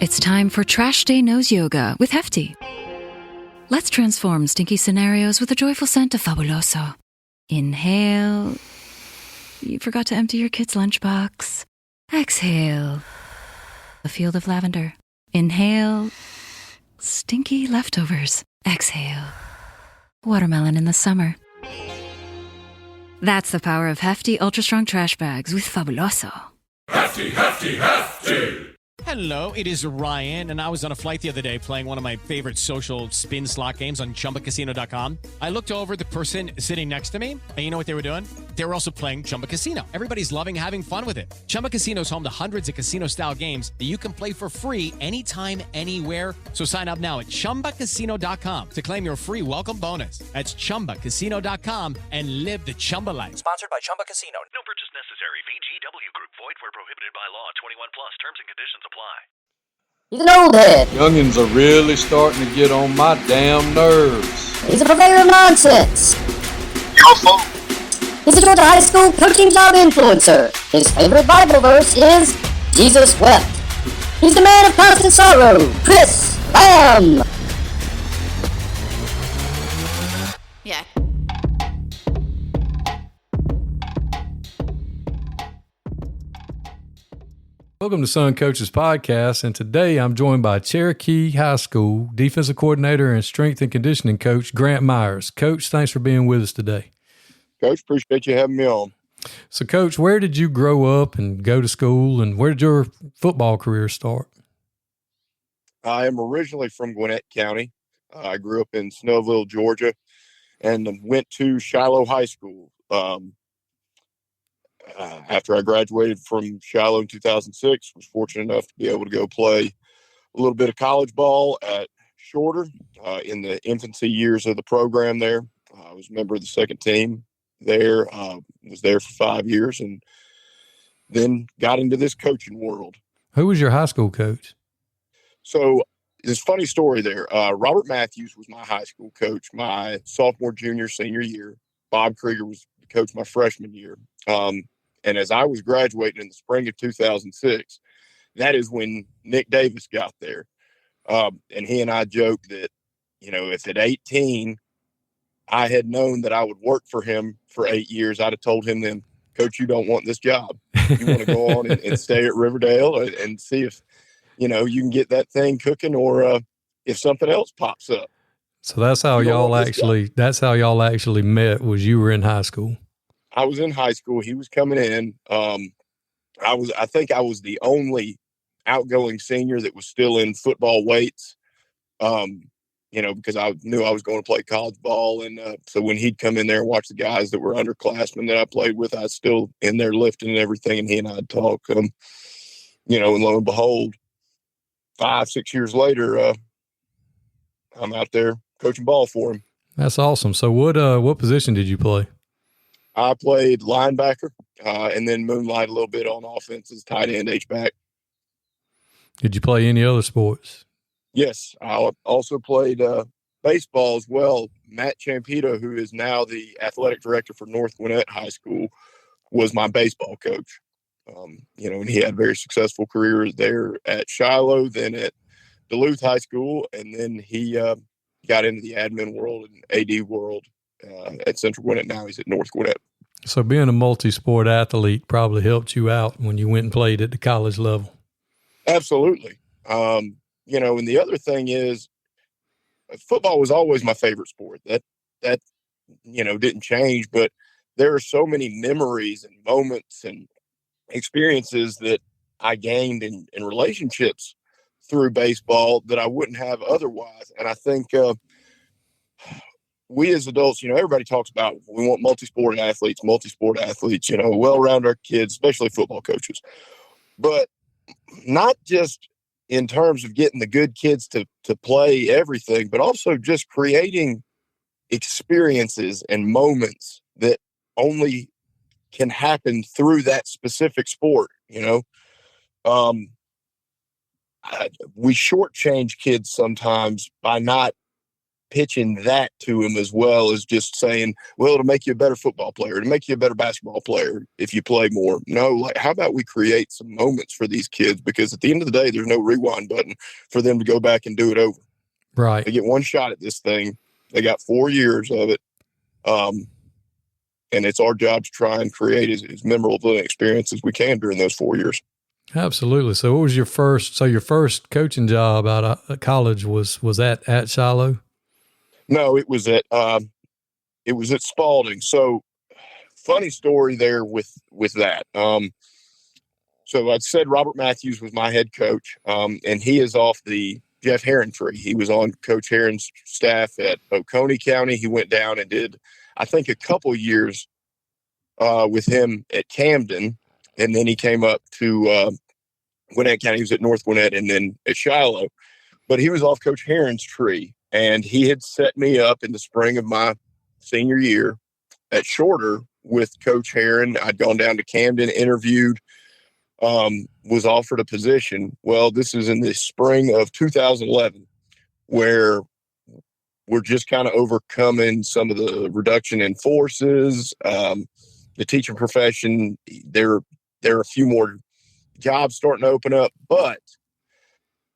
It's time for Trash Day Nose Yoga with Hefty. Let's transform stinky scenarios with a joyful scent of Fabuloso. Inhale. You forgot to empty your kid's lunchbox. Exhale. A field of lavender. Inhale. Stinky leftovers. Exhale. Watermelon in the summer. That's the power of Hefty Ultra Strong Trash Bags with Fabuloso. Hefty, hefty, hefty! Hello, it is Ryan, and I was on a flight the other day playing one of my favorite social spin slot games on ChumbaCasino.com. I looked over at the person sitting next to me, and you know what they were doing? They were also playing Chumba Casino. Everybody's loving having fun with it. Chumba Casino is home to hundreds of casino-style games that you can play for free anytime, anywhere. So sign up now at ChumbaCasino.com to claim your free welcome bonus. That's ChumbaCasino.com and live the Chumba life. Sponsored by Chumba Casino. No purchase necessary. VGW Group. Void where prohibited by law. 21 plus. Terms and conditions apply. He's an old head. Youngins are really starting to get on my damn nerves. He's a purveyor of nonsense. He's a Georgia high school coaching job influencer. His favorite Bible verse is, Jesus wept. He's the man of constant sorrow, Chris Lamb. Yeah. Welcome to Sun Coaches Podcast, and today I'm joined by Cherokee High School defensive coordinator and strength and conditioning coach Grant Myers. Coach, thanks for being with us today. Coach, appreciate you having me on. So, Coach, where did you grow up and go to school, and where did your football career start? I am originally from Gwinnett County. I grew up in Snowville, Georgia, and went to Shiloh High School. After I graduated from Shiloh in 2006, was fortunate enough to be able to go play a little bit of college ball at Shorter in the infancy years of the program there. I was a member of the second team there, was there for 5 years, and then got into this coaching world. Who was your high school coach? So this funny story there. Robert Matthews was my high school coach my sophomore, junior, senior year. Bob Krieger was the coach my freshman year. And as I was graduating in the spring of 2006, that is when Nick Davis got there. And he and I joked that, you know, if at 18 I had known that I would work for him for 8 years, I'd have told him then, Coach, you don't want this job. You want to go on and stay at Riverdale and see if, you know, you can get that thing cooking or if something else pops up. So that's how y'all actually met, was you were in high school. I was in high school. He was coming in. I think I was the only outgoing senior that was still in football weights, you know, because I knew I was going to play college ball. And so when he'd come in there and watch the guys that were underclassmen that I played with, I was still in there lifting and everything. And he and I'd talk, you know, and lo and behold, 5-6 years later, I'm out there coaching ball for him. That's awesome. So what position did you play? I played linebacker and then moonlight a little bit on offense as tight end, H-back. Did you play any other sports? Yes. I also played baseball as well. Matt Champito, who is now the athletic director for North Gwinnett High School, was my baseball coach. You know, and he had a very successful career there at Shiloh, then at Duluth High School, and then he got into the admin world and AD world at Central Gwinnett. Now he's at North Gwinnett. So being a multi-sport athlete probably helped you out when you went and played at the college level. Absolutely. You know, and the other thing is football was always my favorite sport. That you know, didn't change, but there are so many memories and moments and experiences that I gained in relationships through baseball that I wouldn't have otherwise. And I think we as adults, you know, everybody talks about we want multi-sport athletes, you know, well around our kids, especially football coaches. But not just in terms of getting the good kids to play everything, but also just creating experiences and moments that only can happen through that specific sport, you know. We shortchange kids sometimes by not pitching that to him as well as just saying, well, it'll make you a better football player, it'll make you a better basketball player if you play more. No, like, how about we create some moments for these kids? Because at the end of the day, there's no rewind button for them to go back and do it over. Right. They get one shot at this thing. They got 4 years of it. And it's our job to try and create as memorable an experience as we can during those 4 years. Absolutely. So what was your first coaching job out of college was that at Shiloh? No, it was at Spalding. So funny story there with that. So I said Robert Matthews was my head coach, and he is off the Jeff Herron tree. He was on Coach Herron's staff at Oconee County. He went down and did, I think, a couple years with him at Camden, and then he came up to Gwinnett County. He was at North Gwinnett and then at Shiloh. But he was off Coach Herron's tree, and he had set me up in the spring of my senior year at Shorter with Coach Herron. I'd gone down to Camden, interviewed, was offered a position. Well, this is in the spring of 2011, where we're just kind of overcoming some of the reduction in forces. The teaching profession, there are a few more jobs starting to open up. But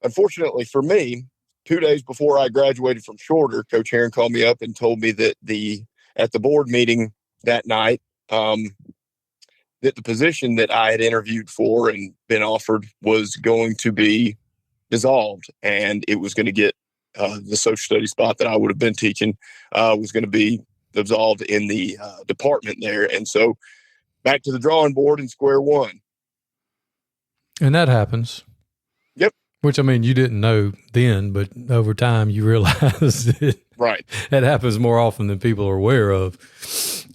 unfortunately for me, 2 days before I graduated from Shorter, Coach Herron called me up and told me that at the board meeting that night, that the position that I had interviewed for and been offered was going to be dissolved, and it was going to get the social studies spot that I would have been teaching was going to be dissolved in the department there. And so back to the drawing board and square one. And that happens. Yep. Which, I mean, you didn't know then, but over time you realize that right. That happens more often than people are aware of.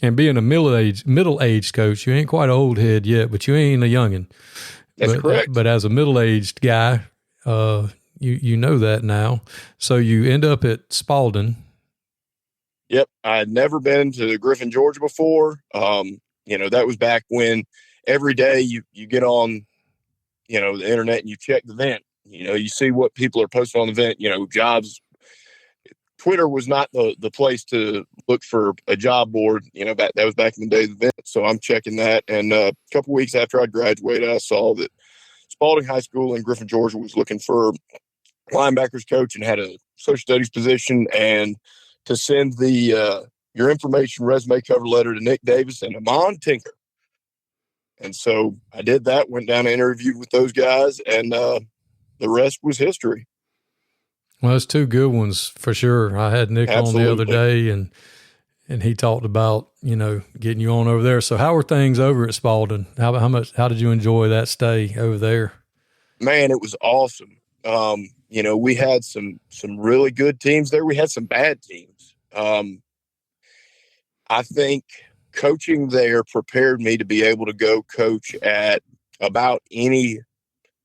And being a middle-aged coach, you ain't quite an old head yet, but you ain't a youngin'. That's correct. But as a middle-aged guy, you know that now. So you end up at Spalding. Yep. I had never been to Griffin, Georgia before. That was back when every day you get on, the internet and you check the vent. You see what people are posting on the vent, jobs. Twitter was not the place to look for a job board. That was back in the day of the vent. So I'm checking that. And a couple weeks after I graduated, I saw that Spalding High School in Griffin, Georgia was looking for linebackers coach and had a social studies position, and to send your information, resume, cover letter to Nick Davis and Amon Tinker. And so I did that, went down and interviewed with those guys, and the rest was history. Well, there's two good ones for sure. I had Nick Absolutely. on the other day, and he talked about, getting you on over there. So how were things over at Spalding? How did you enjoy that stay over there? Man, it was awesome. We had some really good teams there. We had some bad teams. I think coaching there prepared me to be able to go coach at about any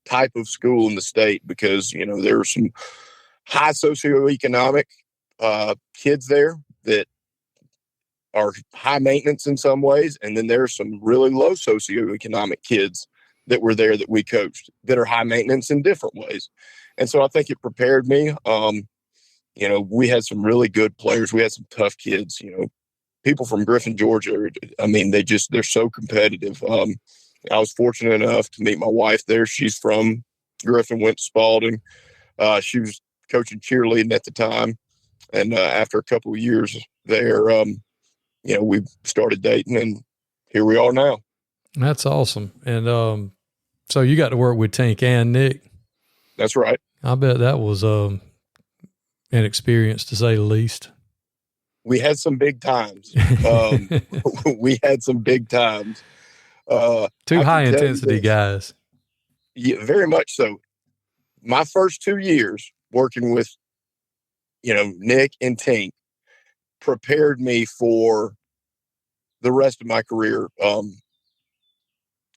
type of school in the state, because, there were some high socioeconomic kids there that are high maintenance in some ways. And then there are some really low socioeconomic kids that were there that we coached that are high maintenance in different ways. And so I think it prepared me. We had some really good players. We had some tough kids, people from Griffin, Georgia. I mean, they're so competitive. I was fortunate enough to meet my wife there. She's from Griffin, went to Spalding. She was coaching cheerleading at the time. And after a couple of years there, we started dating, and here we are now. That's awesome. And so you got to work with Tink and Nick. That's right. I bet that was an experience, to say the least. We had some big times. We had some big times. Two high-intensity guys. Yeah, very much so. My first 2 years working with, Nick and Tink prepared me for the rest of my career,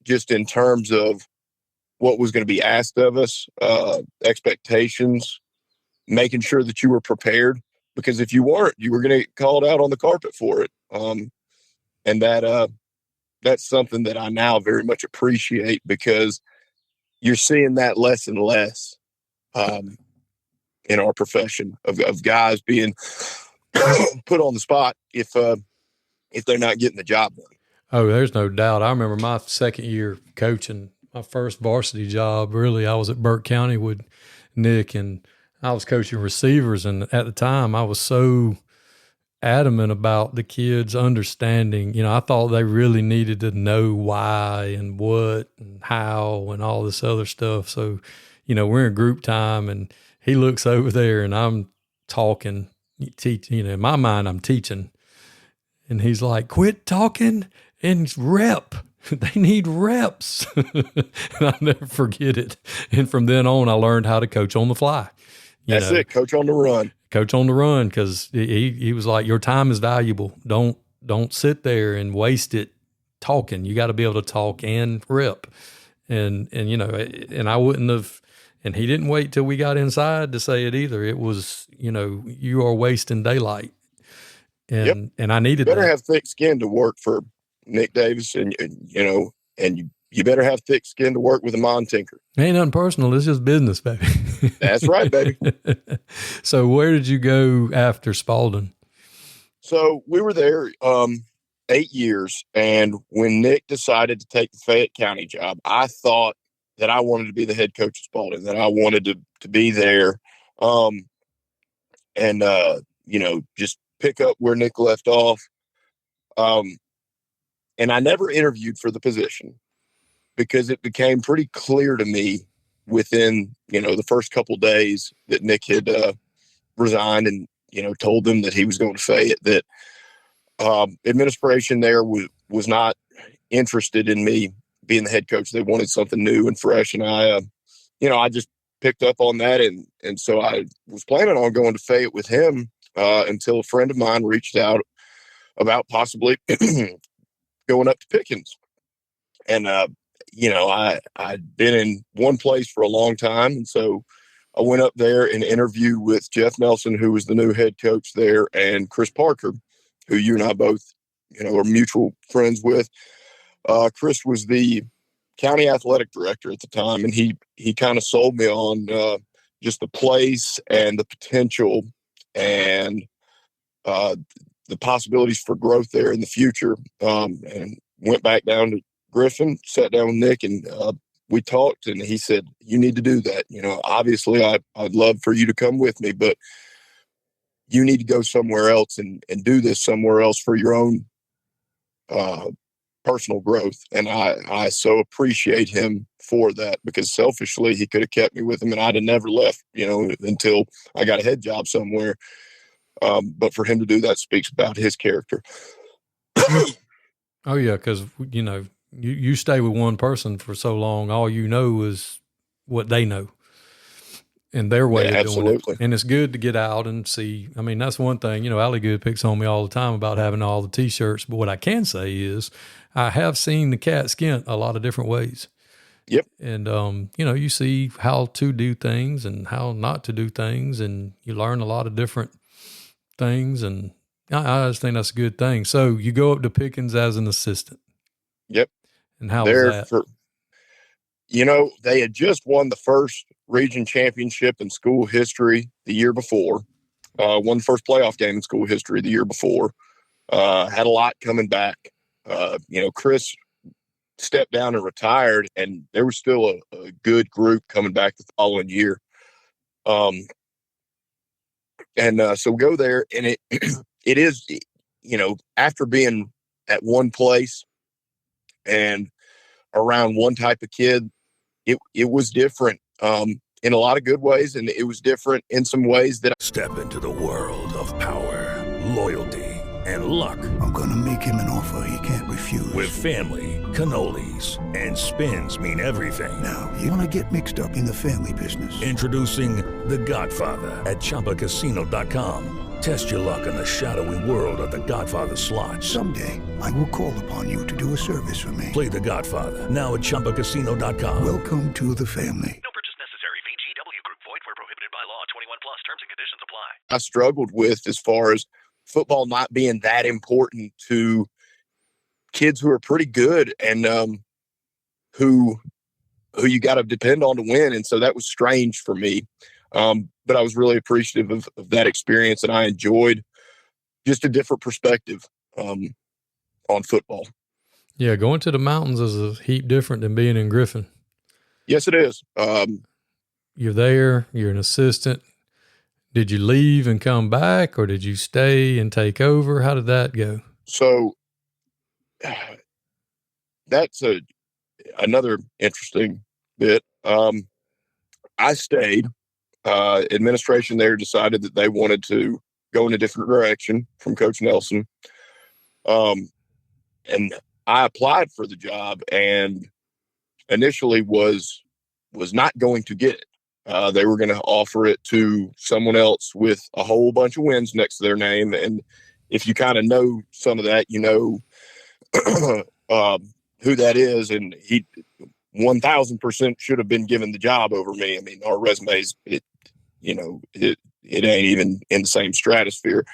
just in terms of what was going to be asked of us, expectations, making sure that you were prepared, because if you weren't, you were going to get called out on the carpet for it. And that's something that I now very much appreciate, because you're seeing that less and less. in our profession of guys being put on the spot if they're not getting the job done. Oh, there's no doubt. I remember my second year coaching, my first varsity job. Really, I was at Burke County with Nick, and I was coaching receivers. And at the time, I was so adamant about the kids understanding. I thought they really needed to know why and what and how and all this other stuff. So, we're in group time, and he looks over there, and I'm talking, in my mind, I'm teaching. And he's like, quit talking and rep. They need reps. And I'll never forget it. And from then on, I learned how to coach on the fly. That's it. Coach on the run. Coach on the run, because he was like, your time is valuable. Don't sit there and waste it talking. You got to be able to talk and rep. And I wouldn't have, and he didn't wait till we got inside to say it either. It was, you are wasting daylight. And I needed you better that. have thick skin to work for Nick Davis, and you better have thick skin to work with Amon Tinker. Ain't nothing personal. It's just business, baby. That's right, baby. So where did you go after Spalding? So we were there 8 years, and when Nick decided to take the Fayette County job, I thought that I wanted to be the head coach of Spalding, that I wanted to be there, just pick up where Nick left off. And I never interviewed for the position because it became pretty clear to me within, the first couple days that Nick had resigned and, told them that he was going to Fayette, that administration there was not interested in me being the head coach. They wanted something new and fresh. And I just picked up on that. And so I was planning on going to Fayette with him until a friend of mine reached out about possibly going up to Pickens. And, I'd been in one place for a long time. And so I went up there and interviewed with Jeff Nelson, who was the new head coach there, and Chris Parker, who you and I both, are mutual friends with. Chris was the county athletic director at the time, and he kind of sold me on just the place and the potential and the possibilities for growth there in the future. And went back down to Griffin, sat down with Nick, and we talked, and he said, you need to do that. Obviously I'd love for you to come with me, but you need to go somewhere else and do this somewhere else for your own personal growth. And I so appreciate him for that, because selfishly he could have kept me with him and I'd have never left, until I got a head job somewhere. But for him to do that speaks about his character. Oh yeah. Cause you stay with one person for so long, all you know is what they know and their way of doing it. And it's good to get out and see. I mean, that's one thing, Allie Good picks on me all the time about having all the t-shirts, but what I can say is I have seen the cat skint a lot of different ways. Yep. And, you see how to do things and how not to do things, and you learn a lot of different things. And I just think that's a good thing. So you go up to Pickens as an assistant. Yep. And how was that? They had just won the first region championship in school history the year before, won the first playoff game in school history the year before, had a lot coming back. Chris stepped down and retired, and there was still a good group coming back the following year. So we go there, and it is, after being at one place and around one type of kid, it was different in a lot of good ways, and it was different in some ways that Step into the world of power, loyalty, and luck. I'm gonna make him an offer he can't refuse. With family, cannolis, and spins mean everything. Now, you wanna get mixed up in the family business. Introducing The Godfather at ChumbaCasino.com. Test your luck in the shadowy world of The Godfather slot. Someday, I will call upon you to do a service for me. Play The Godfather now at ChumbaCasino.com. Welcome to the family. No purchase necessary. VGW Group. Void where prohibited by law. 21 plus. Terms and conditions apply. I struggled with as far as football not being that important to kids who are pretty good and who you got to depend on to win. And so that was strange for me. But I was really appreciative of that experience, and I enjoyed just a different perspective on football. Yeah, going to the mountains is a heap different than being in Griffin. Yes, it is. You're there, you're an assistant. Did you leave and come back, or did you stay and take over? How did that go? So that's another interesting bit. I stayed. Administration there decided that they wanted to go in a different direction from Coach Nelson. And I applied for the job and initially was not going to get it. They were going to offer it to someone else with a whole bunch of wins next to their name. And if you kind of know some of that, you know who that is. And he 1,000% should have been given the job over me. I mean, our resumes, it ain't even in the same stratosphere.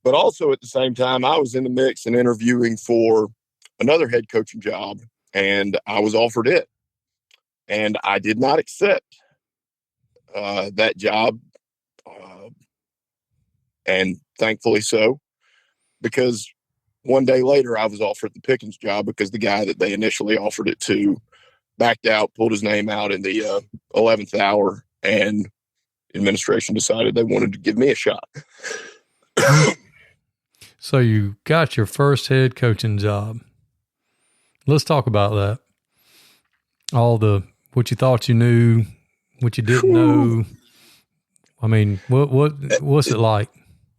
But also at the same time, I was in the mix and interviewing for another head coaching job, and I was offered it. And I did not accept that job, and thankfully so, because one day later I was offered the Pickens job because the guy that they initially offered it to backed out, pulled his name out in the 11th hour, and administration decided they wanted to give me a shot. So you got your first head coaching job. Let's talk about that. What you thought you knew, what you didn't know. I mean, what's it like?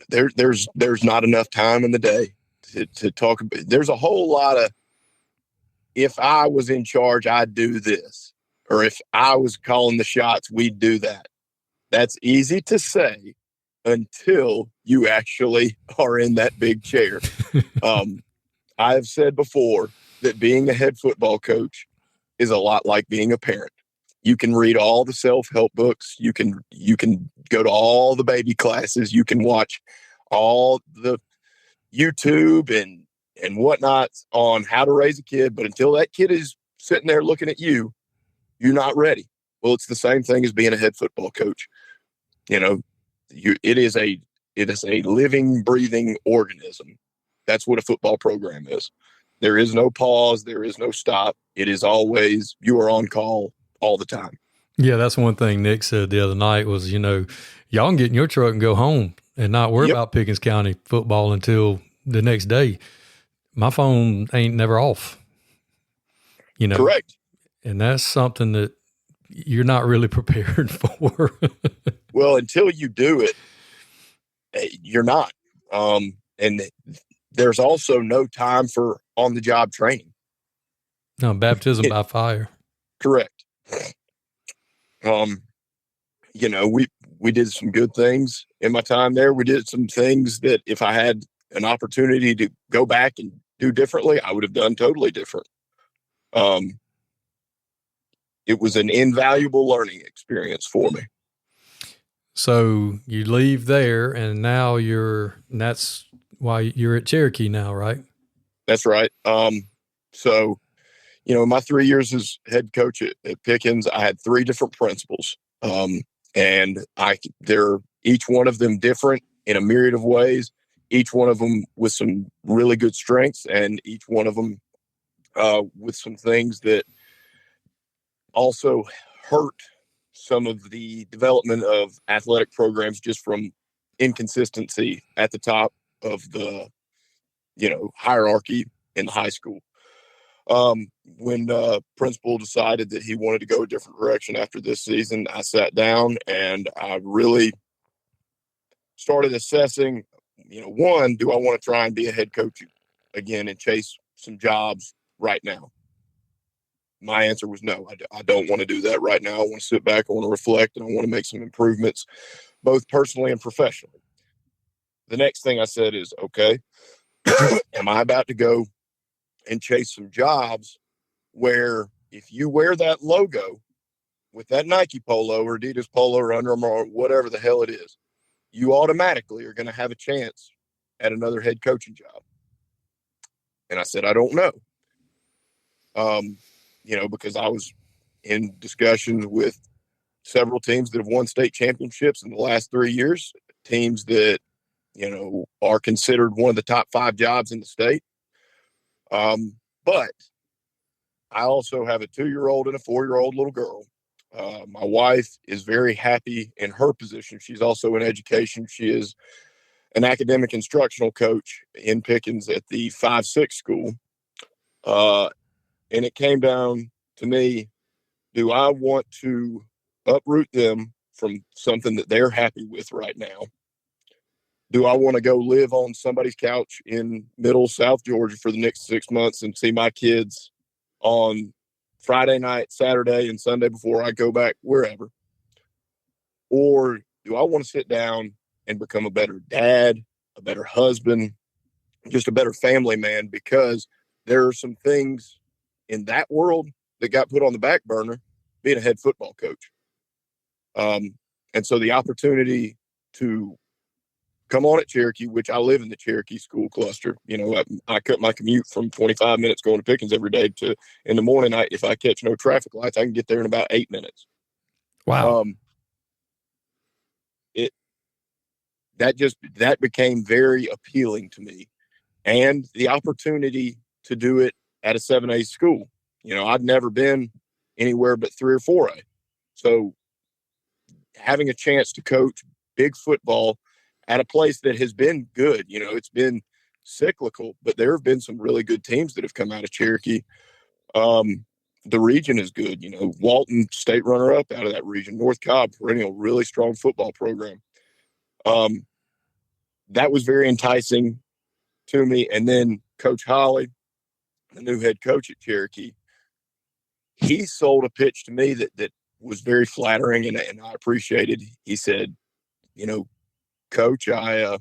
There's not enough time in the day to talk about. There's a whole lot of, if I was in charge, I'd do this, or if I was calling the shots, we'd do that. That's easy to say until you actually are in that big chair. I have said before that being a head football coach is a lot like being a parent. You can read all the self-help books. You can go to all the baby classes. You can watch all the YouTube and whatnot on how to raise a kid. But until that kid is sitting there looking at you, you're not ready. Well, it's the same thing as being a head football coach. You know, it is a living, breathing organism. That's what a football program is. There is no pause. There is no stop. It is always, you are on call all the time. Yeah, that's one thing Nick said the other night was, y'all can get in your truck and go home and not worry about Pickens County football until the next day. My phone ain't never off. Correct. And that's something that you're not really prepared for. Well, until you do it, you're not. And there's also no time for on-the-job training. No, baptism by fire. Correct. We did some good things in my time there. We did some things that if I had an opportunity to go back and do differently, I would have done totally different. It was an invaluable learning experience for me. So you leave there, and now that's why you're at Cherokee now, right? That's right. So, my 3 years as head coach at Pickens, I had 3 different principals. And they're each one of them different in a myriad of ways, each one of them with some really good strengths, and each one of them with some things that also hurt some of the development of athletic programs just from inconsistency at the top of the, hierarchy in the high school. When principal decided that he wanted to go a different direction after this season, I sat down and I really started assessing, one, do I want to try and be a head coach again and chase some jobs right now? My answer was no. I don't want to do that right now. I want to sit back, I want to reflect, and I want to make some improvements, both personally and professionally. The next thing I said is, okay, am I about to go and chase some jobs where if you wear that logo with that Nike polo or Adidas polo or Under Armour or whatever the hell it is, you automatically are going to have a chance at another head coaching job? And I said, I don't know. Because I was in discussions with several teams that have won state championships in the last 3 years, teams that, are considered one of the top 5 jobs in the state. But I also have a 2-year-old and a 4-year-old little girl. My wife is very happy in her position. She's also in education. She is an academic instructional coach in Pickens at the 5-6 school. And it came down to me, do I want to uproot them from something that they're happy with right now? Do I want to go live on somebody's couch in middle South Georgia for the next 6 months and see my kids on Friday night, Saturday, and Sunday before I go back wherever? Or do I want to sit down and become a better dad, a better husband, just a better family man? Because there are some things in that world that got put on the back burner being a head football coach. And so the opportunity to come on at Cherokee, which I live in the Cherokee school cluster. I cut my commute from 25 minutes going to Pickens every day to in the morning. If I catch no traffic lights, I can get there in about 8 minutes. Wow. That became very appealing to me, and the opportunity to do it at a 7A school. I'd never been anywhere but 3 or 4A. So having a chance to coach big football at a place that has been good, it's been cyclical, but there have been some really good teams that have come out of Cherokee. The region is good. Walton, state runner-up out of that region. North Cobb, perennial, really strong football program. That was very enticing to me. And then Coach Holly, the new head coach at Cherokee, he sold a pitch to me that was very flattering, and I appreciated. He said, Coach, I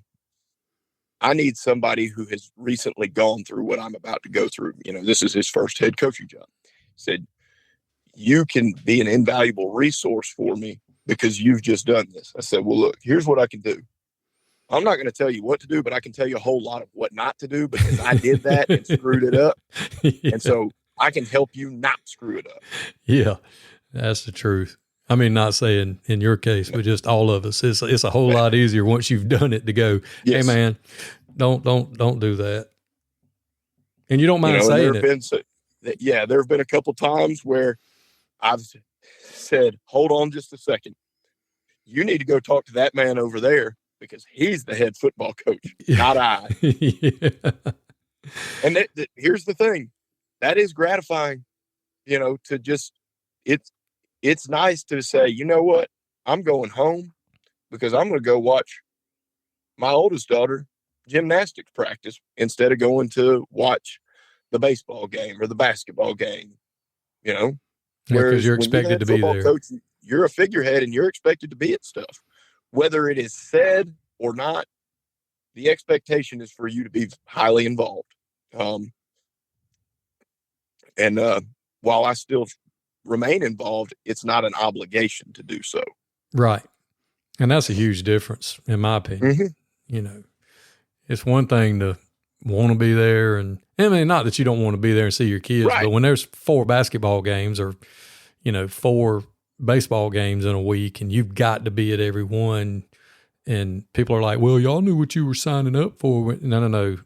need somebody who has recently gone through what I'm about to go through. This is his first head coaching job. He said, you can be an invaluable resource for me because you've just done this. I said, well, look, here's what I can do. I'm not going to tell you what to do, but I can tell you a whole lot of what not to do because I did that and screwed it up. Yeah. And so I can help you not screw it up. Yeah, that's the truth. I mean, not saying in your case, but just all of us. It's a whole lot easier once you've done it to go, yes. Hey man, don't do that. And you don't mind saying it. There have been a couple times where I've said, hold on just a second. You need to go talk to that man over there because he's the head football coach, not I. Yeah. And here's the thing. That is gratifying, to just, it's nice to say, you know what, I'm going home because I'm going to go watch my oldest daughter gymnastics practice instead of going to watch the baseball game or the basketball game, Because you're expected to be there. Coach, you're a figurehead and you're expected to be at stuff. Whether it is said or not, the expectation is for you to be highly involved. And while I still remain involved, it's not an obligation to do so. Right. And that's a huge difference, in my opinion. Mm-hmm. It's one thing to want to be there. And I mean, not that you don't want to be there and see your kids, right. But when there's 4 basketball games or, 4 baseball games in a week and you've got to be at every one and people are like, well, y'all knew what you were signing up for. No.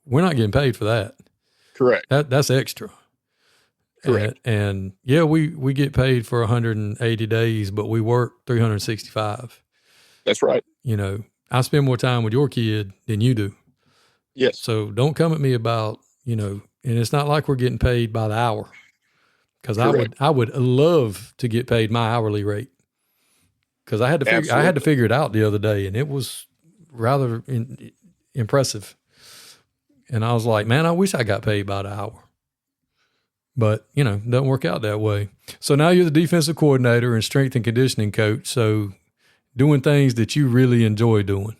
We're not getting paid for that. Correct. That's extra. Correct. And yeah, we get paid for 180 days, but we work 365. That's right. I spend more time with your kid than you do. Yes. So don't come at me about, and it's not like we're getting paid by the hour. Because I would love to get paid my hourly rate. Because I had to figure it out the other day, and it was rather impressive. And I was like, man, I wish I got paid by the hour. But, it doesn't work out that way. So now you're the defensive coordinator and strength and conditioning coach. So doing things that you really enjoy doing.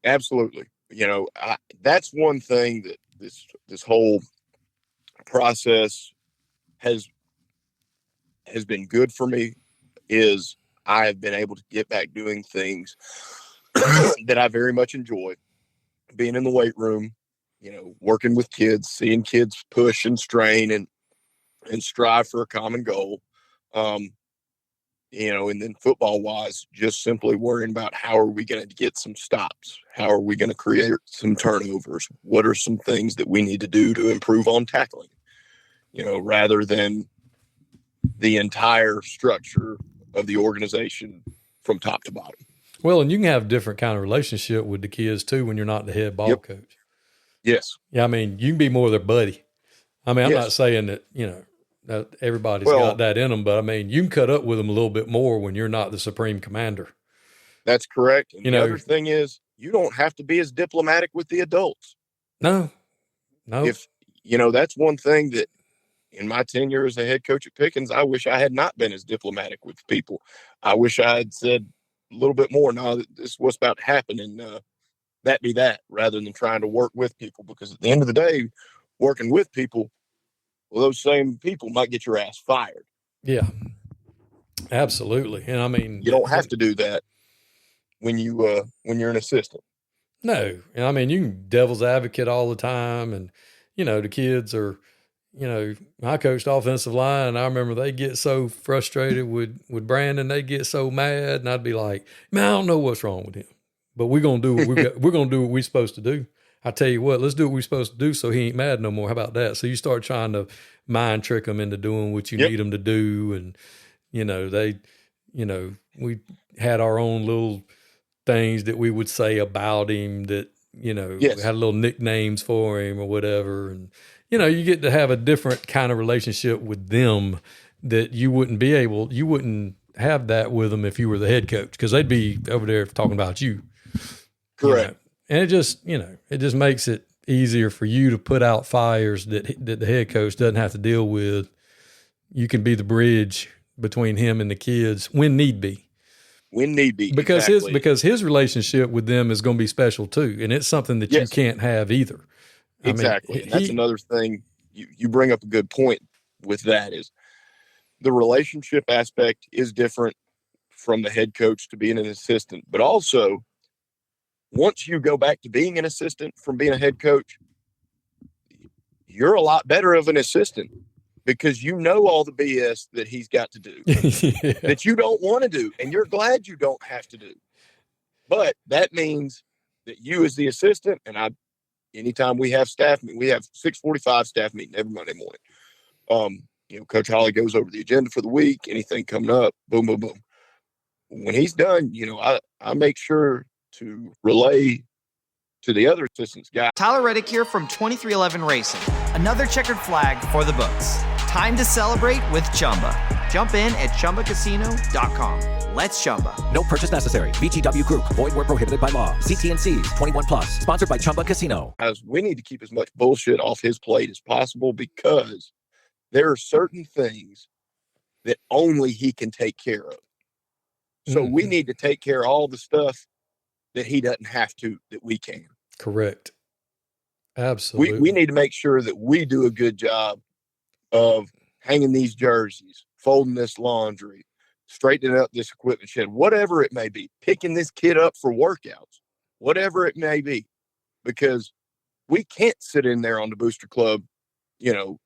Absolutely. That's one thing that this whole process has been good for me is I have been able to get back doing things that I very much enjoy. Being in the weight room, working with kids, seeing kids push and strain and strive for a common goal. And then football wise, just simply worrying about how are we going to get some stops? How are we going to create some turnovers? What are some things that we need to do to improve on tackling? Rather than the entire structure of the organization from top to bottom. Well, and you can have a different kind of relationship with the kids too when you're not the head ball coach. Yes. Yeah, I mean, you can be more their buddy. I mean, I'm not saying that, that everybody's got that in them, but I mean, you can cut up with them a little bit more when you're not the supreme commander. That's correct. And the other thing is, you don't have to be as diplomatic with the adults. No. If, that's one thing that in my tenure as a head coach at Pickens, I wish I had not been as diplomatic with people. I wish I had said a little bit more. Now that this is what's about to happen, and that be that, rather than trying to work with people. Because at the end of the day, working with people, well, those same people might get your ass fired. Yeah, absolutely. And I mean, you don't have to do that when you're an assistant. No, and I mean, you can devil's advocate all the time, and the kids are. I coached offensive line, and I remember they get so frustrated with Brandon. They get so mad, and I'd be like, man, I don't know what's wrong with him, but we're going to do what we're going to do what we're supposed to do. I tell you what, let's do what we're supposed to do so he ain't mad no more. How about that? So you start trying to mind trick him into doing what you need him to do. And, we had our own little things that we would say about him that, had little nicknames for him or whatever. And, you get to have a different kind of relationship with them that you wouldn't have that with them if you were the head coach, because they'd be over there talking about you. Correct. And it just, it just makes it easier for you to put out fires that the head coach doesn't have to deal with. You can be the bridge between him and the kids when need be. Because his relationship with them is going to be special too, and it's something that you can't have either. Exactly. I mean, that's another thing you bring up a good point with that is the relationship aspect is different from the head coach to being an assistant, but also once you go back to being an assistant from being a head coach, you're a lot better of an assistant because you know all the BS that he's got to do that you don't want to do, and you're glad you don't have to do. But that means that you as the assistant, and anytime we have staff meeting, we have 6:45 staff meeting every Monday morning. Coach Holly goes over the agenda for the week, anything coming up, boom, boom, boom. When he's done, I make sure to relay to the other assistants guy. Tyler Reddick here from 2311 Racing. Another checkered flag for the books. Time to celebrate with Chumba. Jump in at ChumbaCasino.com. Let's Chumba. No purchase necessary. VGW Group. Void where prohibited by law. See T&Cs. 21+. Sponsored by Chumba Casino. As we need to keep as much bullshit off his plate as possible because there are certain things that only he can take care of. So we need to take care of all the stuff that he doesn't have to, that we can. Correct. Absolutely. We need to make sure that we do a good job of hanging these jerseys, folding this laundry, straightening up this equipment shed, whatever it may be, picking this kid up for workouts, whatever it may be, because we can't sit in there on the Booster Club,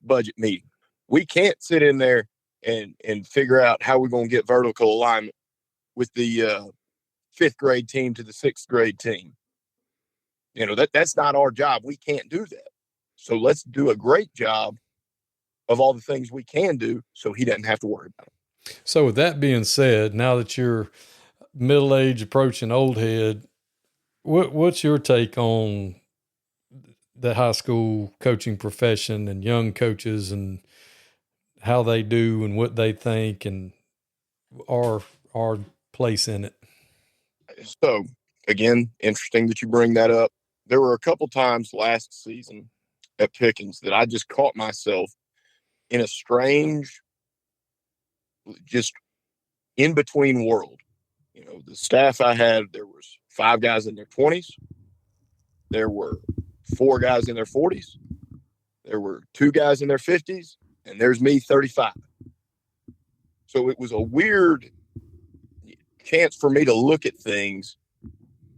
budget meeting. We can't sit in there and figure out how we're going to get vertical alignment with the 5th grade team to the 6th grade team. That's not our job. We can't do that. So let's do a great job of all the things we can do so he doesn't have to worry about them. So with that being said, now that you're middle age approaching old head, what's your take on the high school coaching profession and young coaches and how they do and what they think and our place in it? So again, interesting that you bring that up. There were a couple times last season at Pickens that I just caught myself in a strange, just in between world. The staff I had, there was 5 guys in their 20s. There were 4 guys in their 40s. There were 2 guys in their 50s, and there's me, 35. So it was a weird chance for me to look at things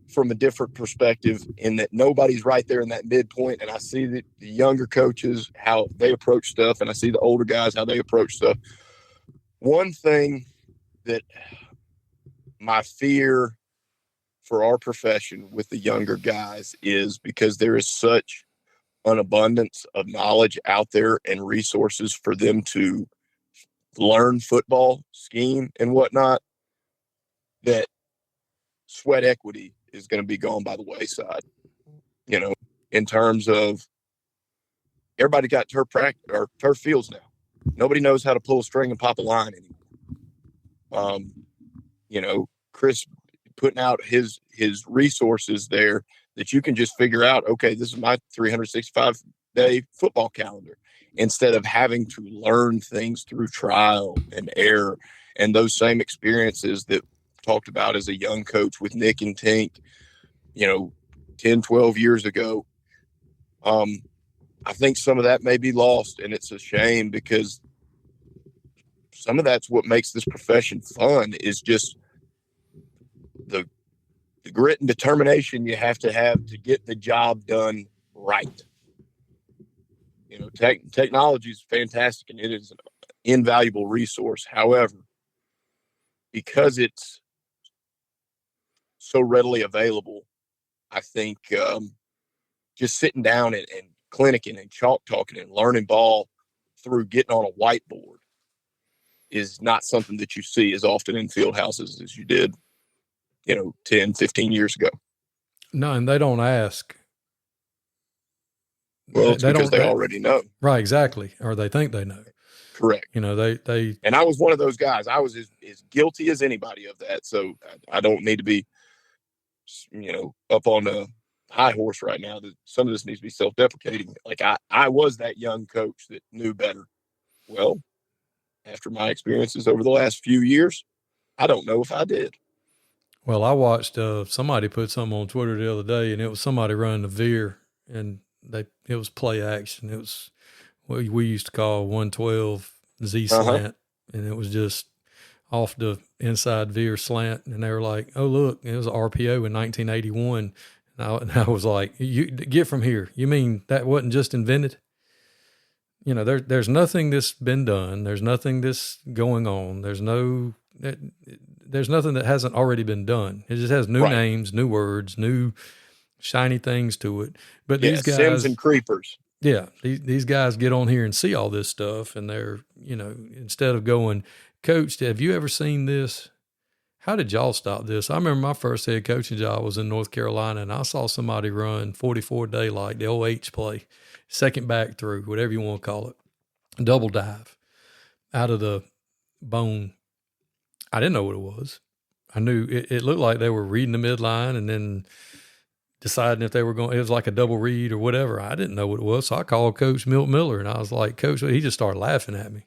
from a different perspective, in that nobody's right there in that midpoint. And I see the younger coaches, how they approach stuff, and I see the older guys, how they approach stuff. One thing that my fear for our profession with the younger guys is because there is such an abundance of knowledge out there and resources for them to learn football, scheme, and whatnot, that sweat equity is going to be gone by the wayside. You know, in terms of everybody got turf practice or turf fields now. Nobody knows how to pull a string and pop a line anymore. You know, Chris putting out his resources there that you can just figure out, okay, this is my 365-day football calendar, instead of having to learn things through trial and error and those same experiences that talked about as a young coach with Nick and Tink, you know, 10, 12 years ago. I think some of that may be lost, and it's a shame because some of that's what makes this profession fun, is just the grit and determination you have to get the job done right. You know, technology is fantastic and it is an invaluable resource. However, because it's so readily available, I think just sitting down and clinicking and chalk talking and learning ball through getting on a whiteboard is not something that you see as often in field houses as you did, you know, 10, 15 years ago. No, and they don't ask. Well, it's because they already know. Right, exactly. Or they think they know. Correct. You know, they and I was one of those guys. I was as guilty as anybody of that. So I don't need to be, you know, up on a high horse right now. That some of this needs to be self-deprecating. Like I was that young coach that knew better. Well, after my experiences over the last few years, I don't know if I did. Well, I watched somebody put something on Twitter the other day, and it was somebody running a veer, and it was play action. It was what we used to call 112 Z slant, and it was just off the inside veer slant. And they were like, "Oh, look, it was an RPO in 1981." And I was like, "You get from here. You mean that wasn't just invented?" You know, there's nothing that's been done. There's nothing that's going on. There's nothing that hasn't already been done. It just has new names, new words, new shiny things to it. But these guys, Sims and creepers. Yeah, these guys get on here and see all this stuff, and they're, you know, instead of going, "Coach, have you ever seen this? How did y'all stop this?" I remember my first head coaching job was in North Carolina, and I saw somebody run 44 daylight, the old H play, second back through, whatever you want to call it, double dive out of the bone. I didn't know what it was. I knew it looked like they were reading the midline and then deciding if they were going, it was like a double read or whatever. I didn't know what it was. So I called Coach Milt Miller, and I was like, "Coach," he just started laughing at me.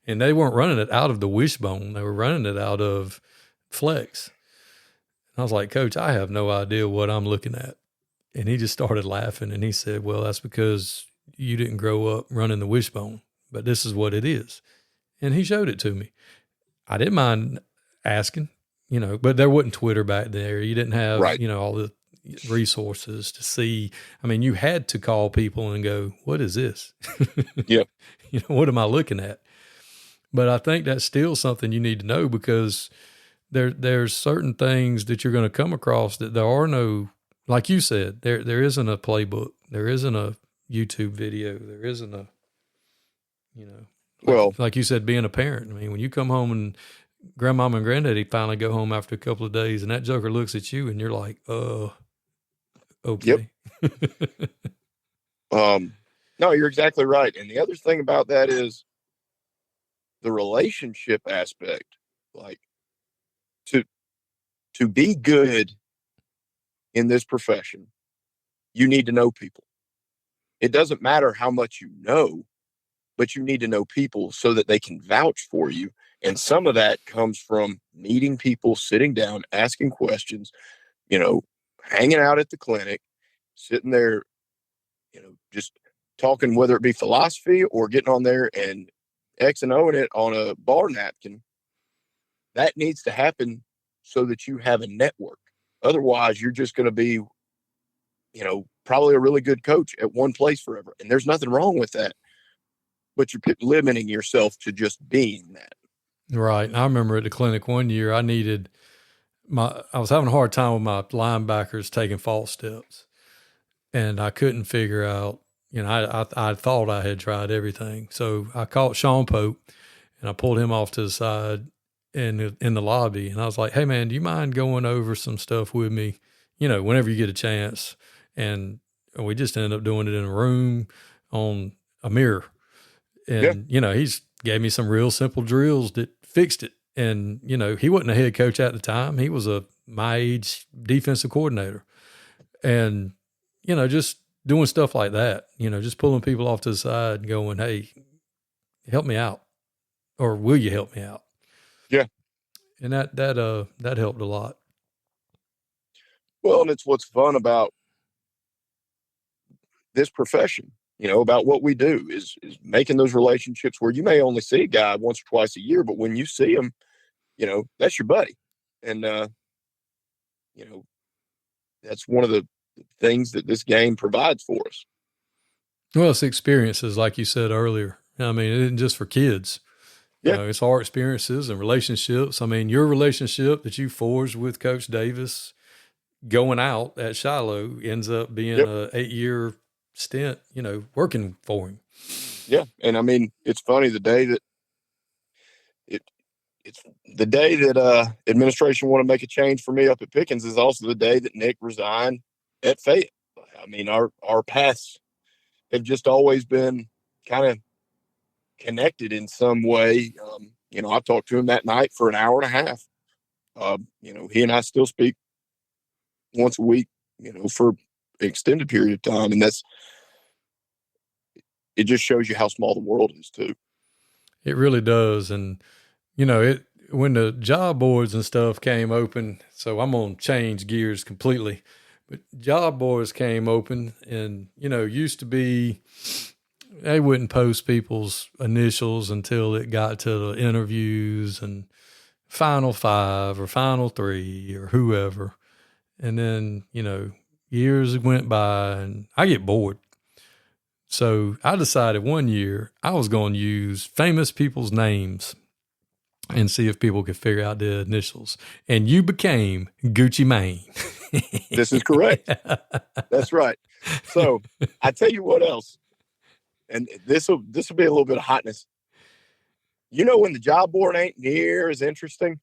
And they weren't running it out of the wishbone. They were running it out of flex. And I was like, "Coach, I have no idea what I'm looking at." And he just started laughing, and he said, "Well, that's because you didn't grow up running the wishbone, but this is what it is." And he showed it to me. I didn't mind asking, you know, but there wasn't Twitter back there. You didn't have, you know, all the resources to see. I mean, you had to call people and go, "What is this?" Yep. You know, what am I looking at? But I think that's still something you need to know, because there's certain things that you're going to come across that there are no, like you said, there isn't a playbook. There isn't a YouTube video. There isn't a, you know, like you said, being a parent. I mean, when you come home and grandmama and granddaddy finally go home after a couple of days, and that joker looks at you and you're like, okay. Yep. No, you're exactly right. And the other thing about that is the relationship aspect. Like, to be good in this profession, you need to know people. It doesn't matter how much you know, but you need to know people so that they can vouch for you. And some of that comes from meeting people, sitting down, asking questions, you know, hanging out at the clinic, sitting there, you know, just talking, whether it be philosophy or getting on there and X and Oing it on a bar napkin. That needs to happen so that you have a network. Otherwise, you're just going to be, you know, probably a really good coach at one place forever. And there's nothing wrong with that. But you're limiting yourself to just being that. Right. And I remember at the clinic one year, I was having a hard time with my linebackers taking false steps, and I couldn't figure out, I thought I had tried everything. So I called Sean Pope and I pulled him off to the side in the lobby. And I was like, hey man, do you mind going over some stuff with me, whenever you get a chance? And we just ended up doing it in a room on a mirror. And, he's gave me some real simple drills that fixed it. And, he wasn't a head coach at the time. He was my age defensive coordinator. And, just doing stuff like that, just pulling people off to the side and going, hey, help me out. Or will you help me out? Yeah. And that helped a lot. Well, and it's what's fun about this profession, about what we do is making those relationships where you may only see a guy once or twice a year, but when you see him, that's your buddy. And, that's one of the things that this game provides for us. Well, it's experiences, like you said earlier. I mean, it isn't just for kids. Yeah. It's our experiences and relationships. I mean, your relationship that you forged with Coach Davis going out at Shiloh ends up being a 8-year stint, working for him. Yeah. And I mean, it's funny, the day that administration want to make a change for me up at Pickens is also the day that Nick resigned at Fayette. I mean, our paths have just always been kind of connected in some way. I talked to him that night for an hour and a half. He and I still speak once a week, for an extended period of time. And it just shows you how small the world is too. It really does. And, when the job boards and stuff came open, so I'm going to change gears completely, but job boards came open and, used to be, they wouldn't post people's initials until it got to the interviews and final 5 or final 3 or whoever. And then, years went by and I get bored. So I decided one year I was going to use famous people's names and see if people could figure out the initials. And you became Gucci Mane. This is correct. That's right. So I tell you what else, and this will be a little bit of hotness. When the job board ain't near as interesting,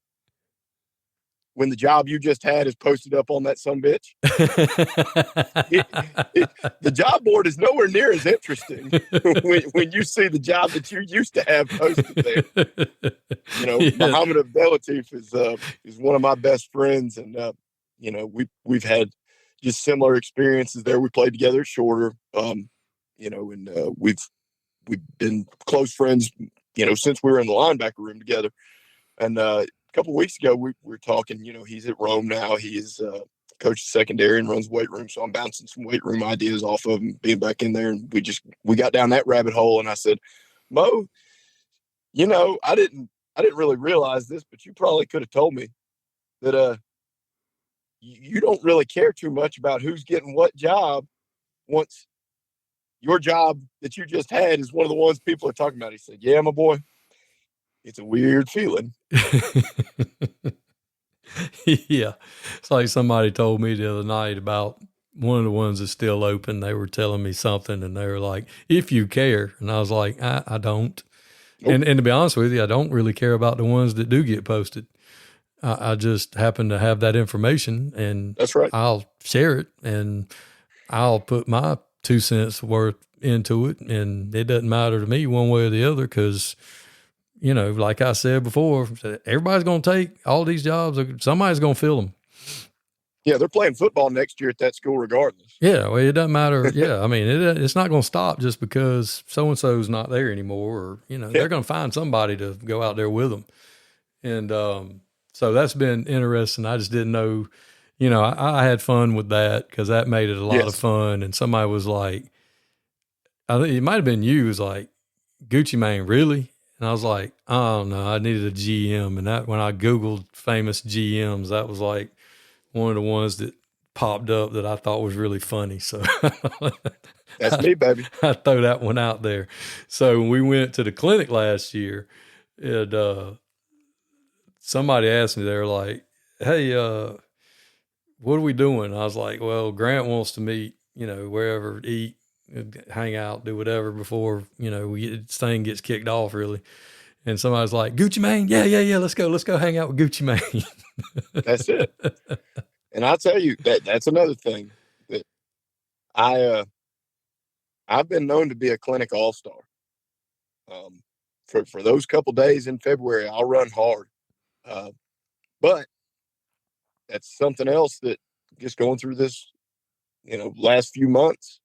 when the job you just had is posted up on that sumbitch, the job board is nowhere near as interesting when you see the job that you used to have posted there. Yes. Muhammad Abdelatif is one of my best friends, and we've had just similar experiences there. We played together at Shorter, and we've been close friends, since we were in the linebacker room together. And a couple of weeks ago, we were talking. He's at Rome now. He is coaches secondary and runs weight room. So I'm bouncing some weight room ideas off of him, being back in there. And we got down that rabbit hole. And I said, Mo, I didn't really realize this, but you probably could have told me that you don't really care too much about who's getting what job once your job that you just had is one of the ones people are talking about. He said, yeah, my boy, it's a weird feeling. Yeah. It's like somebody told me the other night about one of the ones that's still open. They were telling me something and they were like, if you care. And I was like, I don't. Nope. And to be honest with you, I don't really care about the ones that do get posted. I just happen to have that information and that's right. I'll share it and I'll put my 2 cents worth into it. And it doesn't matter to me one way or the other because, like I said before, everybody's going to take all these jobs. Somebody's going to fill them. Yeah, they're playing football next year at that school regardless. Yeah, well, it doesn't matter. Yeah, I mean, it's not going to stop just because so-and-so's not there anymore. Or, they're going to find somebody to go out there with them. And so that's been interesting. I just didn't know, I had fun with that because that made it a lot of fun. And somebody was like, I think it might have been you, was like, Gucci Mane, really? And I was like, oh, no, I needed a GM. And that when I Googled famous GMs, that was like one of the ones that popped up that I thought was really funny. So that's me, baby. I throw that one out there. So when we went to the clinic last year, somebody asked me, they're like, hey, what are we doing? I was like, well, Grant wants to meet, wherever, eat, hang out, do whatever before, this thing gets kicked off really. And somebody's like, Gucci Mane? Yeah. Let's go hang out with Gucci Mane. That's it. And I'll tell you that's another thing that I've been known to be a clinic all-star. For those couple days in February, I'll run hard. But that's something else that just going through this, last few months,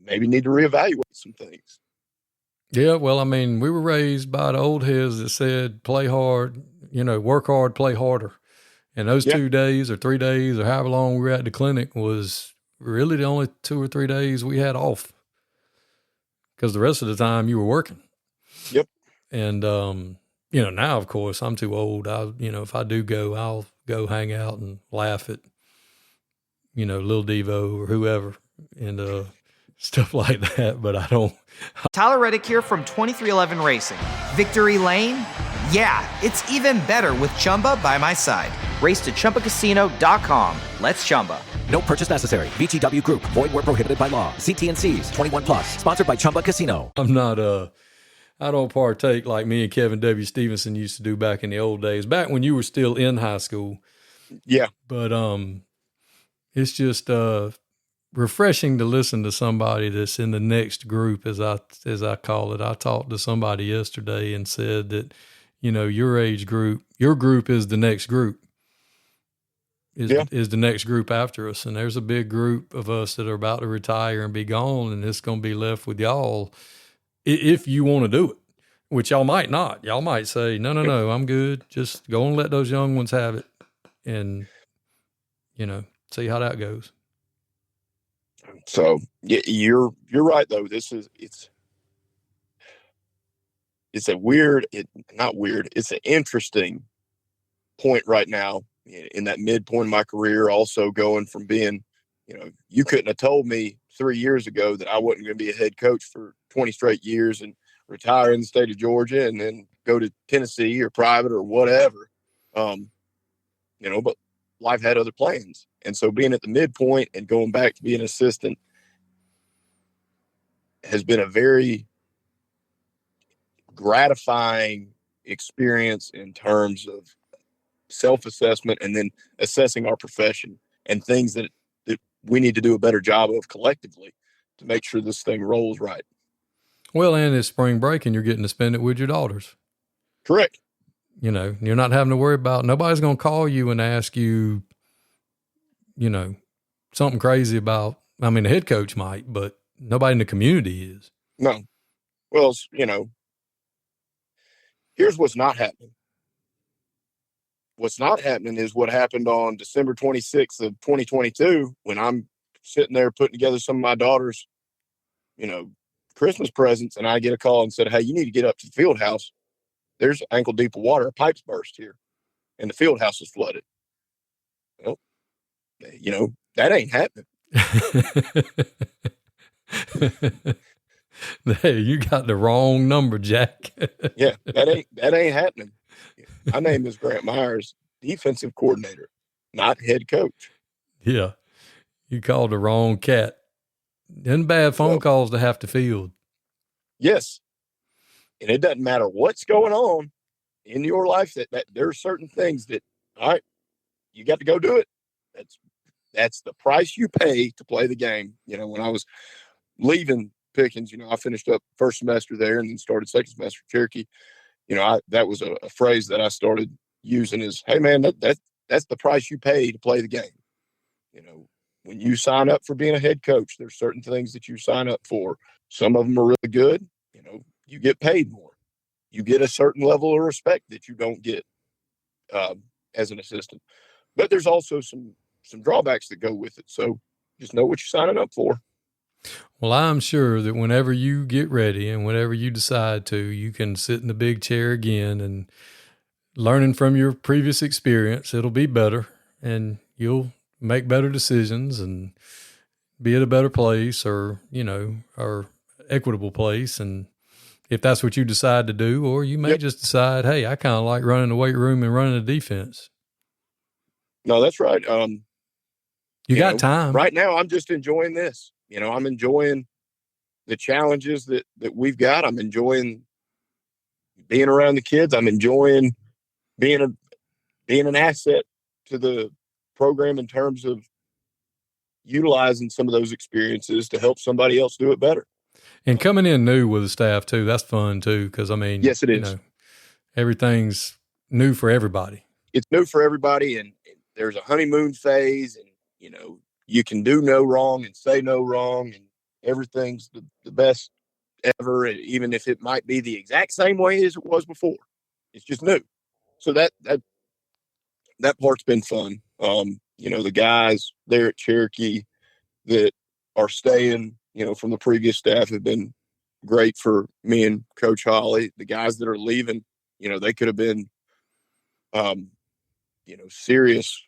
maybe need to reevaluate some things. Yeah, well, I mean, we were raised by the old heads that said, play hard, work hard, play harder. And those 2 days or 3 days or however long we were at the clinic was really the only 2 or 3 days we had off. Because the rest of the time you were working. Yep. And, now, of course, I'm too old. If I do go, I'll go hang out and laugh at, Lil Devo or whoever and stuff like that. But I don't. Tyler Reddick here from 2311 Racing. Victory Lane? Yeah, it's even better with Chumba by my side. Race to ChumbaCasino.com. Let's Chumba. No purchase necessary. VGW Group. Void where prohibited by law. See T&Cs. 21 plus. Sponsored by Chumba Casino. I'm not, I don't partake like me and Kevin W. Stevenson used to do back in the old days, back when you were still in high school. Yeah. But it's just refreshing to listen to somebody that's in the next group, as I call it. I talked to somebody yesterday and said that, your age group, your group is the next group. Is the next group after us. And there's a big group of us that are about to retire and be gone, and it's going to be left with y'all if you want to do it, which y'all might not. Y'all might say, no, I'm good. Just go and let those young ones have it and, see how that goes. So you're right though. It's it's an interesting point right now in that midpoint of my career, also going from being, you couldn't have told me 3 years ago that I wasn't going to be a head coach for 20 straight years and retire in the state of Georgia and then go to Tennessee or private or whatever. But life had other plans. And so being at the midpoint and going back to being an assistant has been a very gratifying experience in terms of self-assessment and then assessing our profession and things that we need to do a better job of collectively to make sure this thing rolls right. Well, and it's spring break and you're getting to spend it with your daughters. Correct. You're not having to worry about, nobody's going to call you and ask you, something crazy about, the head coach might, but nobody in the community is. No. Well, here's what's not happening. What's not happening is what happened on December 26th of 2022 when I'm sitting there putting together some of my daughter's, Christmas presents, and I get a call and said, hey, you need to get up to the field house. There's ankle deep of water. A pipe's burst here, and the field house is flooded. Well, that ain't happening. Hey, you got the wrong number, Jack. Yeah, that ain't happening. My name is Grant Myers, defensive coordinator, not head coach. Yeah, you called the wrong cat. Then bad phone calls to have to field. Yes. And it doesn't matter what's going on in your life that there are certain things that, all right, you got to go do it. That's the price you pay to play the game. When I was leaving Pickens, I finished up first semester there and then started second semester at Cherokee. That was a phrase that I started using is, hey man, that's the price you pay to play the game. When you sign up for being a head coach, there's certain things that you sign up for. Some of them are really good. You get paid more. You get a certain level of respect that you don't get as an assistant. But there's also some drawbacks that go with it. So just know what you're signing up for. Well, I'm sure that whenever you get ready and whenever you decide to, you can sit in the big chair again and learning from your previous experience, it'll be better and you'll make better decisions and be at a better place or equitable place. And if that's what you decide to do, or you may just decide, hey, I kind of like running the weight room and running the defense. No, that's right. You got time. Right now, I'm just enjoying this. I'm enjoying the challenges that we've got. I'm enjoying being around the kids. I'm enjoying being an asset to the program in terms of utilizing some of those experiences to help somebody else do it better. And coming in new with the staff too, that's fun too. Because yes, it is. Everything's new for everybody. It's new for everybody, and there's a honeymoon phase, and you can do no wrong and say no wrong, and everything's the best ever, even if it might be the exact same way as it was before. It's just new. So that part's been fun. The guys there at Cherokee that are staying, from the previous staff have been great for me and Coach Holly. The guys that are leaving, they could have been, serious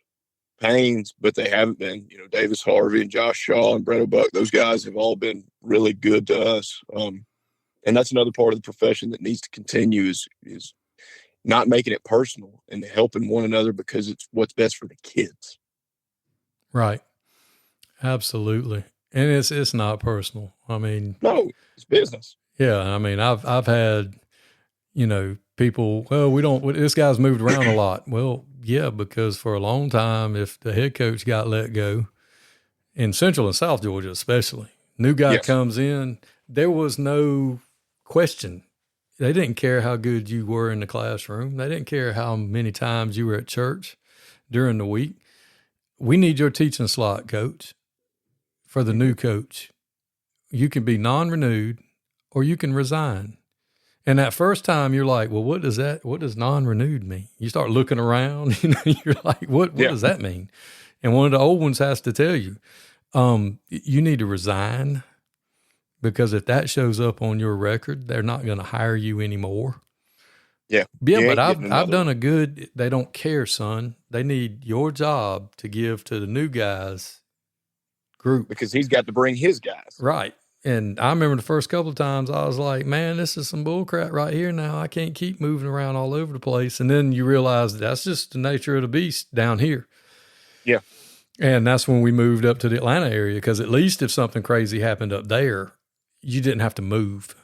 pains, but they haven't been. Davis Harvey and Josh Shaw and Brett O'Buck, those guys have all been really good to us. And that's another part of the profession that needs to continue is not making it personal and helping one another because it's what's best for the kids. Right. Absolutely. And it's not personal. No, it's business. Yeah. I've had, people, well, this guy's moved around a lot. Well, yeah, because for a long time, if the head coach got let go in Central and South Georgia, especially, new guy comes in, there was no question. They didn't care how good you were in the classroom. They didn't care how many times you were at church during the week. We need your teaching slot, coach, for the new coach. You can be non-renewed or you can resign. And that first time you're like, well, what does non-renewed mean? You start looking around, you're like, what does that mean? And one of the old ones has to tell you, you need to resign, because if that shows up on your record, they're not going to hire you anymore. Yeah. Yeah, but I've done a good, they don't care, son. They need your job to give to the new guys group. Because he's got to bring his guys. Right. And I remember the first couple of times I was like, man, this is some bull crap right here now. I can't keep moving around all over the place. And then you realize that's just the nature of the beast down here. Yeah. And that's when we moved up to the Atlanta area, because at least if something crazy happened up there, you didn't have to move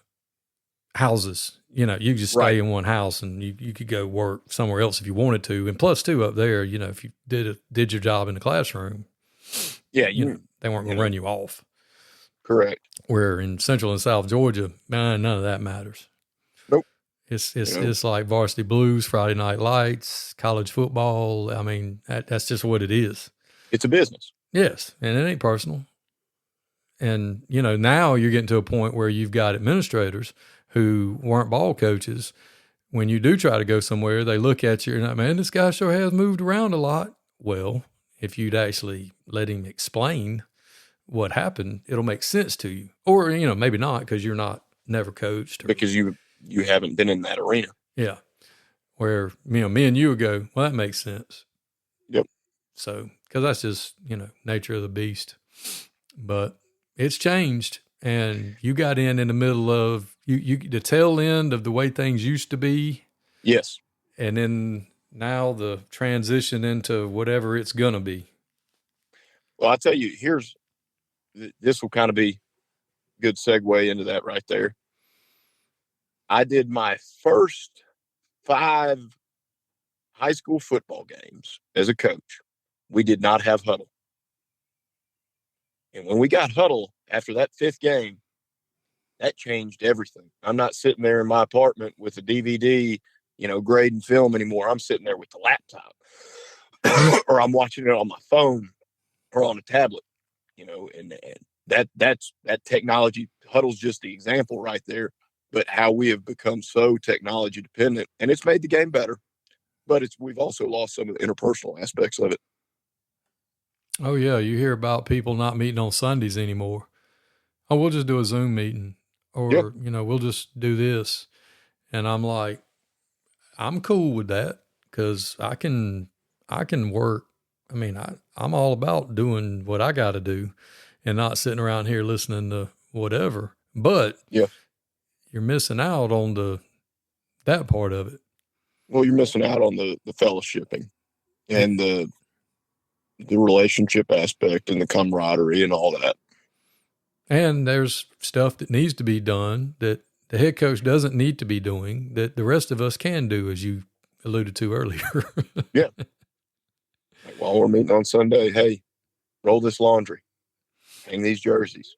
houses. You just stay in one house and you could go work somewhere else if you wanted to. And plus two up there, if you did your job in the classroom, they weren't going to run you off. Correct. Where in Central and South Georgia, man, none of that matters. Nope. It's like varsity blues, Friday night lights, college football. That's just what it is. It's a business. Yes. And it ain't personal. And, now you're getting to a point where you've got administrators who weren't ball coaches. When you do try to go somewhere, they look at you and like, man, this guy sure has moved around a lot. Well, if you'd actually let him explain what happened, it'll make sense to you. Or, maybe not, because you're never coached. Because you haven't been in that arena. Yeah. Where, me and you would go, well, that makes sense. Yep. So, because that's just, nature of the beast. But it's changed. And you got in the middle of, the tail end of the way things used to be. Yes. And then now the transition into whatever it's going to be. Well, I'll tell you, this will kind of be a good segue into that right there. I did my first 5 high school football games as a coach. We did not have huddle. And when we got huddle after that 5th game, that changed everything. I'm not sitting there in my apartment with a DVD, grading film anymore. I'm sitting there with the laptop or I'm watching it on my phone or on a tablet, and that technology, huddle's just the example right there, but how we have become so technology dependent, and it's made the game better, but we've also lost some of the interpersonal aspects of it. Oh yeah. You hear about people not meeting on Sundays anymore. Oh, we'll just do a Zoom meeting, or, we'll just do this. And I'm like, I'm cool with that, because I can work. I'm all about doing what I got to do and not sitting around here listening to whatever. But, you're missing out on that part of it. Well, you're missing out on the fellowshipping and the relationship aspect and the camaraderie and all that. And there's stuff that needs to be done that the head coach doesn't need to be doing that the rest of us can do, as you alluded to earlier. Yeah. Like, while we're meeting on Sunday, hey, roll this laundry, hang these jerseys.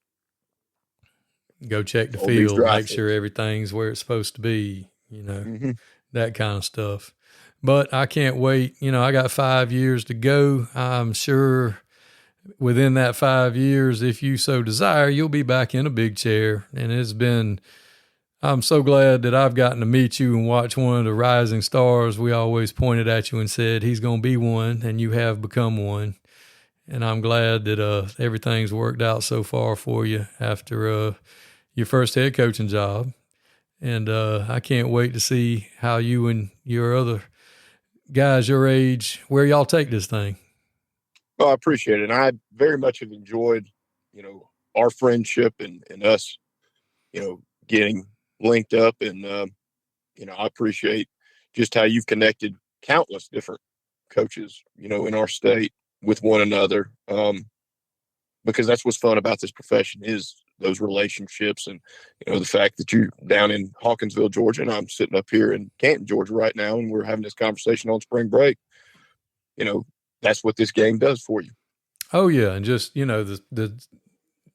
Go check the field, make sure everything's where it's supposed to be, that kind of stuff. But I can't wait. I got 5 years to go. I'm sure within that 5 years, if you so desire, you'll be back in a big chair. And I'm so glad that I've gotten to meet you and watch one of the rising stars. We always pointed at you and said, he's going to be one, and you have become one. And I'm glad that everything's worked out so far for you after your first head coaching job. And I can't wait to see how you and your other guys your age, where y'all take this thing. Well, I appreciate it. And I very much have enjoyed, our friendship and us, getting linked up. And, I appreciate just how you've connected countless different coaches, in our state with one another. Because that's what's fun about this profession is those relationships and, the fact that you're down in Hawkinsville, Georgia, and I'm sitting up here in Canton, Georgia right now, and we're having this conversation on spring break. That's what this game does for you. Oh yeah. And just,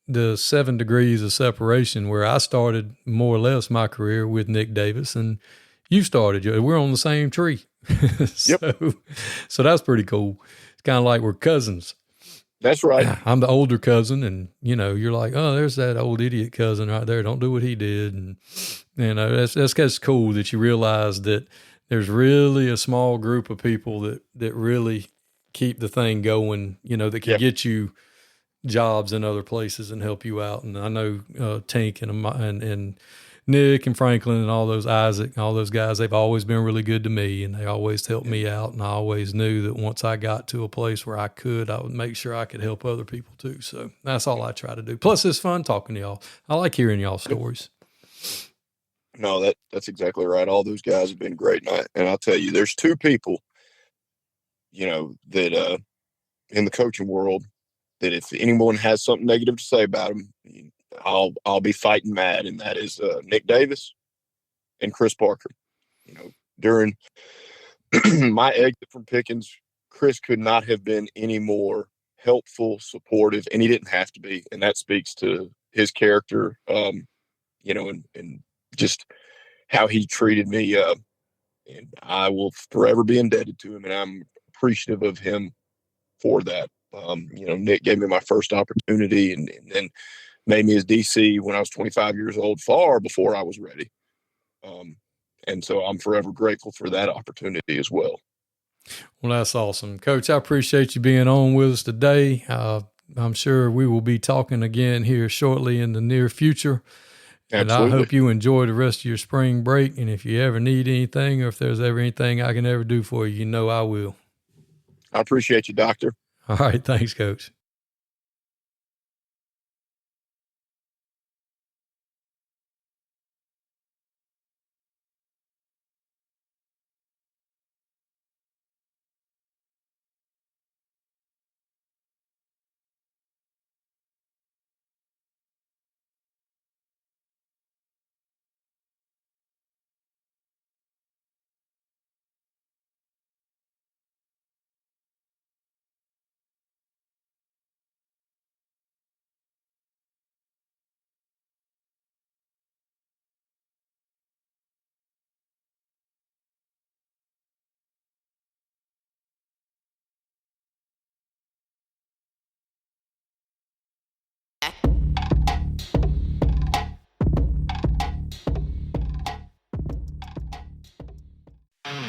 the 7 degrees of separation where I started more or less my career with Nick Davis and you started, we're on the same tree. So that's pretty cool. It's kind of like we're cousins. That's right. I'm the older cousin, and you're like, oh, there's that old idiot cousin right there. Don't do what he did, and that's cool that you realize that there's really a small group of people that really keep the thing going. That can get you jobs in other places and help you out. And I know Tink and Nick and Franklin and all those Isaac, all those guys, they've always been really good to me, and they always helped me out. And I always knew that once I got to a place where I would make sure I could help other people too. So that's all I try to do. Plus it's fun talking to y'all. I like hearing y'all stories. No, that's exactly right. All those guys have been great. And I'll tell you, there's two people, that in the coaching world that if anyone has something negative to say about them, I'll be fighting mad, and that is Nick Davis and Chris Parker. During my exit from Pickens, Chris could not have been any more helpful, supportive, and he didn't have to be. And that speaks to his character, and just how he treated me. And I will forever be indebted to him, and I'm appreciative of him for that. Nick gave me my first opportunity and then made me his DC when I was 25 years old, far before I was ready. And so I'm forever grateful for that opportunity as well. Well, that's awesome. Coach, I appreciate you being on with us today. I'm sure we will be talking again here shortly in the near future. Absolutely. And I hope you enjoy the rest of your spring break. And if you ever need anything, or if there's ever anything I can ever do for you, I will. I appreciate you, Doctor. All right. Thanks, Coach.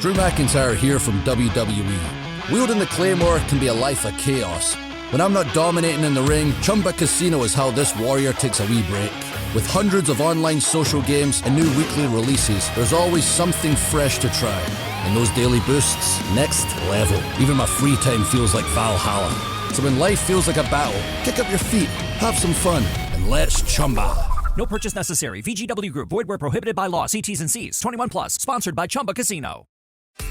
Drew McIntyre here from WWE. Wielding the Claymore can be a life of chaos. When I'm not dominating in the ring, Chumba Casino is how this warrior takes a wee break. With hundreds of online social games and new weekly releases, there's always something fresh to try. And those daily boosts, next level. Even my free time feels like Valhalla. So when life feels like a battle, kick up your feet, have some fun, and let's Chumba. No purchase necessary. VGW Group. Void where prohibited by law. See T's and C's. 21 plus. Sponsored by Chumba Casino.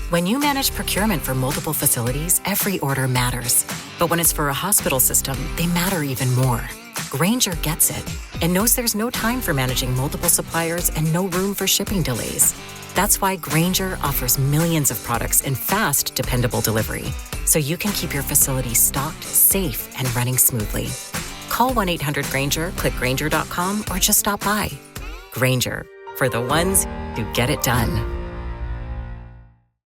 When you manage procurement for multiple facilities, every order matters. But when it's for a hospital system, they matter even more. Grainger gets it and knows there's no time for managing multiple suppliers and no room for shipping delays. That's why Grainger offers millions of products in fast, dependable delivery, so you can keep your facility stocked, safe, and running smoothly. Call 1-800-GRAINGER, click Grainger.com, or just stop by. Grainger, for the ones who get it done.